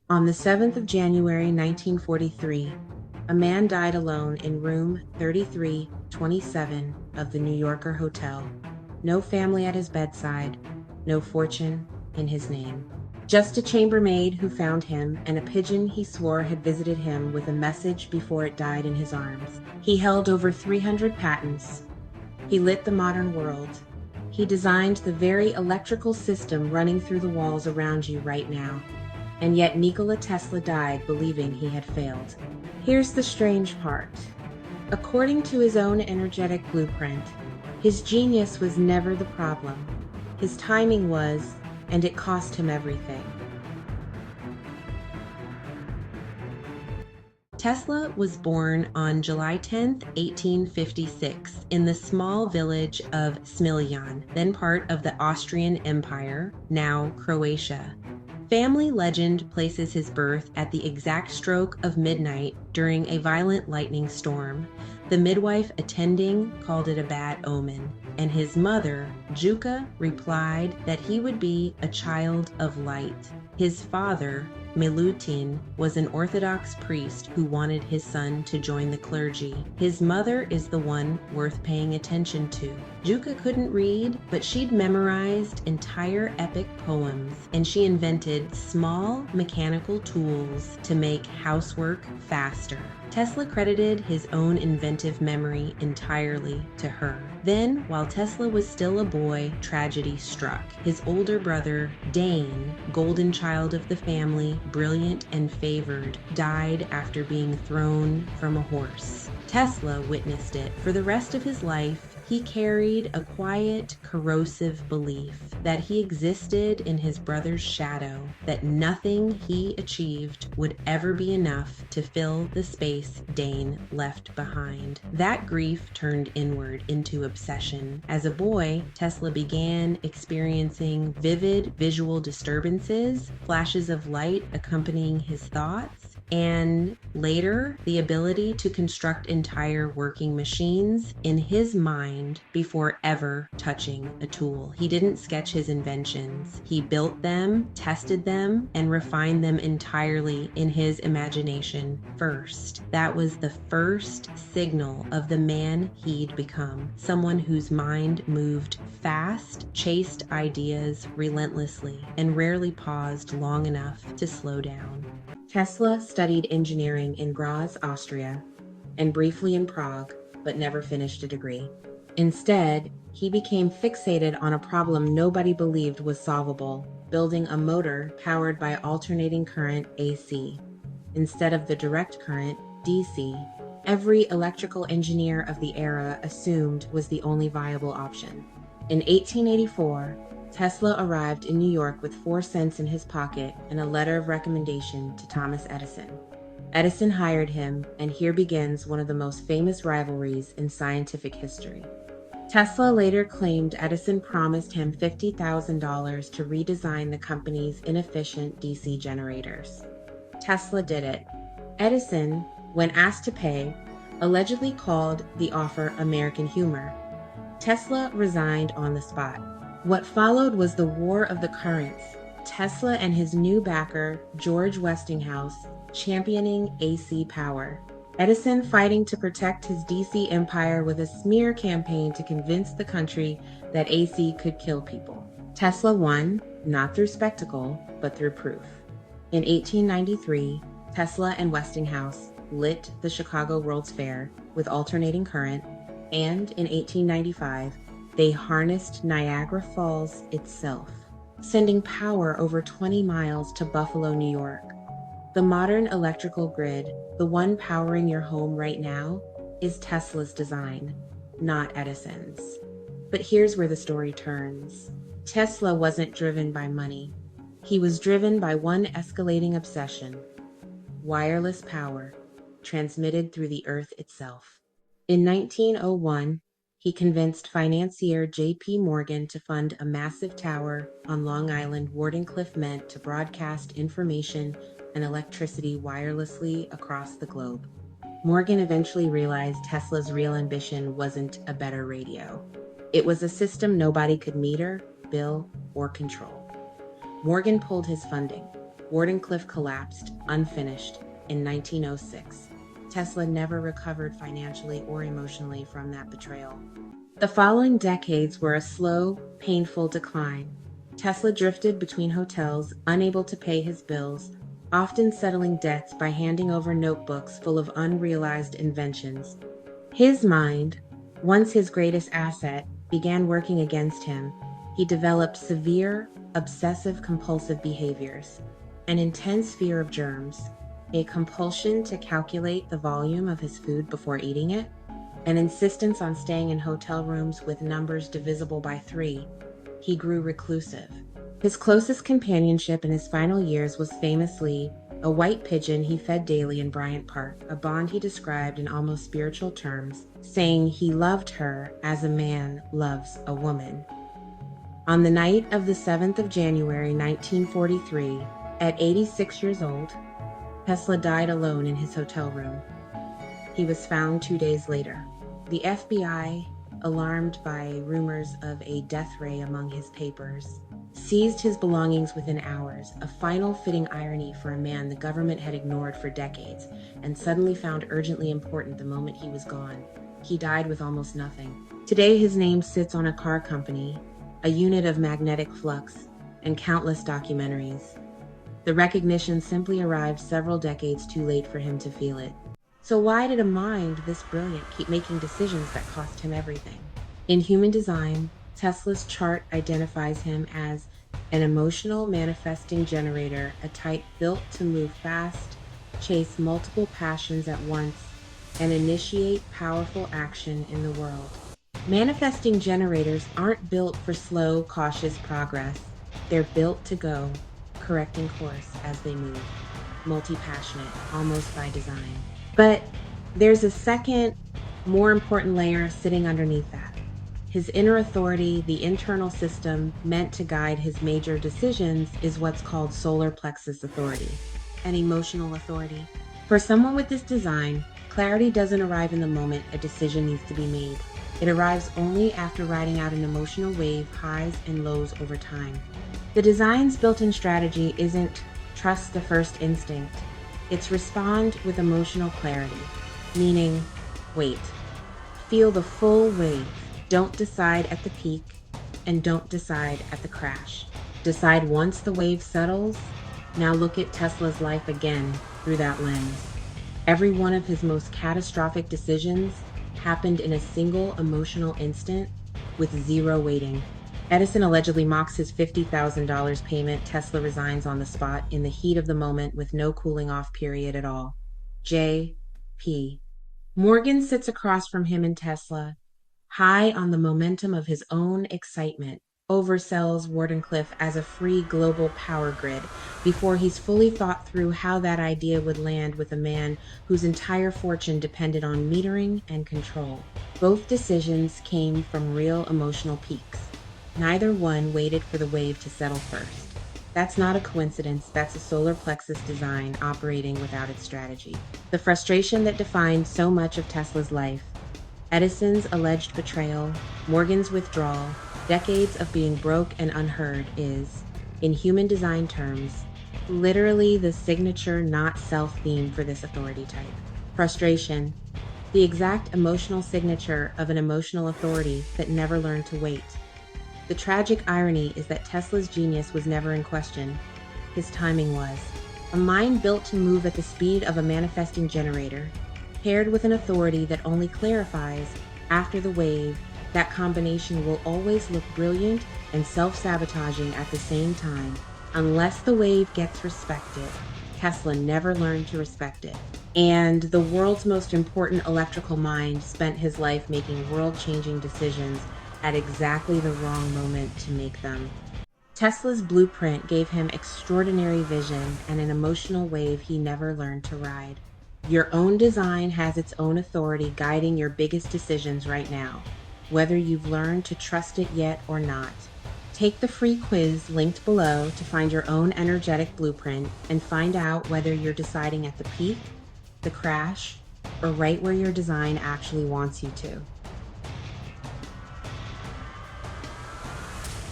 On the 7th of January 1943, a man died alone in room 3327 of the New Yorker Hotel. No family at his bedside, no fortune in his name. Just a chambermaid who found him and a pigeon he swore had visited him with a message before it died in his arms. He held over 300 patents. He lit the modern world. He designed the very electrical system running through the walls around you right now. And yet Nikola Tesla died believing he had failed. Here's the strange part. According to his own energetic blueprint, his genius was never the problem. His timing was, and it cost him everything. Tesla was born on July 10, 1856, in the small village of Smiljan, then part of the Austrian Empire, now Croatia. Family legend places his birth at the exact stroke of midnight during a violent lightning storm. The midwife attending called it a bad omen, and his mother, Juka, replied that he would be a child of light. His father, Milutin, was an Orthodox priest who wanted his son to join the clergy. His mother is the one worth paying attention to. Juka couldn't read, but she'd memorized entire epic poems, and she invented small mechanical tools to make housework faster. Tesla credited his own inventive memory entirely to her. Then, while Tesla was still a boy, tragedy struck. His older brother, Dane, golden child of the family, brilliant and favored, died after being thrown from a horse. Tesla witnessed it. For the rest of his life, he carried a quiet, corrosive belief that he existed in his brother's shadow, that nothing he achieved would ever be enough to fill the space Dane left behind. That grief turned inward into obsession. As a boy, Tesla began experiencing vivid visual disturbances, flashes of light accompanying his thoughts, and later, the ability to construct entire working machines in his mind before ever touching a tool. He didn't sketch his inventions. He built them, tested them, and refined them entirely in his imagination first. That was the first signal of the man he'd become, someone whose mind moved fast, chased ideas relentlessly, and rarely paused long enough to slow down. Tesla studied engineering in Graz, Austria, and briefly in Prague, but never finished a degree. Instead, he became fixated on a problem nobody believed was solvable, building a motor powered by alternating current AC, instead of the direct current DC. Every electrical engineer of the era assumed was the only viable option. In 1884, Tesla arrived in New York with 4 cents in his pocket and a letter of recommendation to Thomas Edison. Edison hired him, and here begins one of the most famous rivalries in scientific history. Tesla later claimed Edison promised him $50,000 to redesign the company's inefficient DC generators. Tesla did it. Edison, when asked to pay, allegedly called the offer American humor. Tesla resigned on the spot. What followed was the War of the Currents, Tesla and his new backer, George Westinghouse, championing AC power. Edison fighting to protect his DC empire with a smear campaign to convince the country that AC could kill people. Tesla won, not through spectacle, but through proof. In 1893, Tesla and Westinghouse lit the Chicago World's Fair with alternating current, and in 1895, they harnessed Niagara Falls itself, sending power over 20 miles to Buffalo, New York. The modern electrical grid, the one powering your home right now, is Tesla's design, not Edison's. But here's where the story turns. Tesla wasn't driven by money. He was driven by one escalating obsession: wireless power, transmitted through the earth itself. In 1901, he convinced financier J.P. Morgan to fund a massive tower on Long Island Wardenclyffe meant to broadcast information and electricity wirelessly across the globe. Morgan eventually realized Tesla's real ambition wasn't a better radio. It was a system nobody could meter, bill, or control. Morgan pulled his funding. Wardenclyffe collapsed, unfinished, in 1906. Tesla never recovered financially or emotionally from that betrayal. The following decades were a slow, painful decline. Tesla drifted between hotels, unable to pay his bills, often settling debts by handing over notebooks full of unrealized inventions. His mind, once his greatest asset, began working against him. He developed severe, obsessive-compulsive behaviors, an intense fear of germs, a compulsion to calculate the volume of his food before eating it, an insistence on staying in hotel rooms with numbers divisible by 3. He grew reclusive. His closest companionship in his final years was famously a white pigeon he fed daily in Bryant Park, a bond he described in almost spiritual terms, saying he loved her as a man loves a woman. On the night of the 7th of January, 1943, at 86 years old, Tesla died alone in his hotel room. He was found 2 days later. The FBI, alarmed by rumors of a death ray among his papers, seized his belongings within hours, a final fitting irony for a man the government had ignored for decades and suddenly found urgently important the moment he was gone. He died with almost nothing. Today his name sits on a car company, a unit of magnetic flux, and countless documentaries. The recognition simply arrived several decades too late for him to feel it. So why did a mind this brilliant keep making decisions that cost him everything? In human design, Tesla's chart identifies him as an emotional manifesting generator, a type built to move fast, chase multiple passions at once, and initiate powerful action in the world. Manifesting generators aren't built for slow, cautious progress. They're built to go, correcting course as they move, multi-passionate, almost by design. But there's a second, more important layer sitting underneath that. His inner authority, the internal system meant to guide his major decisions, is what's called solar plexus authority, an emotional authority. For someone with this design, clarity doesn't arrive in the moment a decision needs to be made. It arrives only after riding out an emotional wave, highs and lows over time. The design's built-in strategy isn't trust the first instinct. It's respond with emotional clarity, meaning wait. Feel the full wave. Don't decide at the peak, and don't decide at the crash. Decide once the wave settles. Now look at Tesla's life again through that lens. Every one of his most catastrophic decisions happened in a single emotional instant with zero waiting. Edison allegedly mocks his $50,000 payment. Tesla resigns on the spot in the heat of the moment with no cooling off period at all. J.P. Morgan sits across from him in Tesla, high on the momentum of his own excitement, oversells Wardenclyffe as a free global power grid before he's fully thought through how that idea would land with a man whose entire fortune depended on metering and control. Both decisions came from real emotional peaks. Neither one waited for the wave to settle first. That's not a coincidence, that's a solar plexus design operating without its strategy. The frustration that defined so much of Tesla's life, Edison's alleged betrayal, Morgan's withdrawal, decades of being broke and unheard is, in human design terms, literally the signature not self theme for this authority type. Frustration, the exact emotional signature of an emotional authority that never learned to wait. The tragic irony is that Tesla's genius was never in question. His timing was. A mind built to move at the speed of a manifesting generator, paired with an authority that only clarifies after the wave. That combination will always look brilliant and self-sabotaging at the same time. Unless the wave gets respected, Tesla never learned to respect it. And the world's most important electrical mind spent his life making world-changing decisions at exactly the wrong moment to make them. Tesla's blueprint gave him extraordinary vision and an emotional wave he never learned to ride. Your own design has its own authority guiding your biggest decisions right now, whether you've learned to trust it yet or not. Take the free quiz linked below to find your own energetic blueprint and find out whether you're deciding at the peak, the crash, or right where your design actually wants you to.